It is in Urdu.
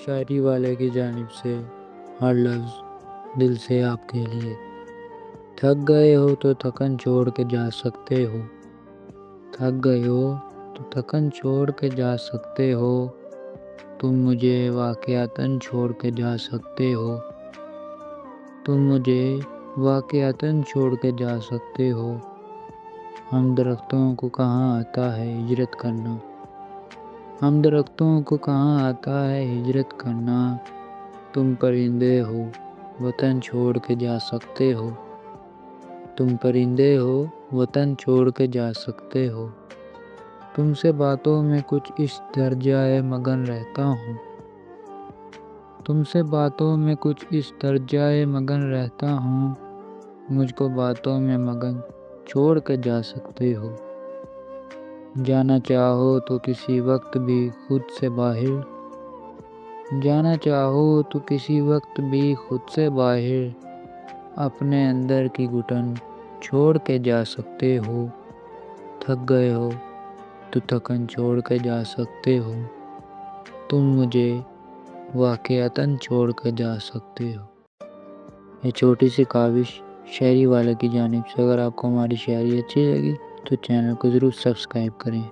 شاعری والے کی جانب سے ہر لفظ دل سے آپ کے لیے۔ تھک گئے ہو تو تھکن چھوڑ کے جا سکتے ہو، تھک گئے ہو تو تھکن چھوڑ کے جا سکتے ہو، تم مجھے واقعتاً چھوڑ کے جا سکتے ہو، تم مجھے واقعتاً چھوڑ کے جا سکتے ہو۔ ہم درختوں کو کہاں آتا ہے ہجرت کرنا، ہم درختوں کو کہاں آتا ہے ہجرت کرنا، تم پرندے ہو وطن چھوڑ کے جا سکتے ہو، تم پرندے ہو وطن چھوڑ کے جا سکتے ہو۔ تم سے باتوں میں کچھ اس درجۂ مگن رہتا ہوں، تم سے باتوں میں کچھ اس درجۂ مگن رہتا ہوں، مجھ کو باتوں میں مگن چھوڑ کے جا سکتے ہو۔ جانا چاہو تو کسی وقت بھی خود سے باہر، جانا چاہو تو کسی وقت بھی خود سے باہر، اپنے اندر کی گھٹن چھوڑ کے جا سکتے ہو، تھک گئے ہو تو تھکن چھوڑ کے جا سکتے ہو، تم مجھے واقعتاً چھوڑ کے جا سکتے ہو۔ یہ چھوٹی سی کاوش شاعری والے کی جانب سے۔ اگر آپ کو ہماری شاعری اچھی لگی تو چینل کو ضرور سبسکرائب کریں۔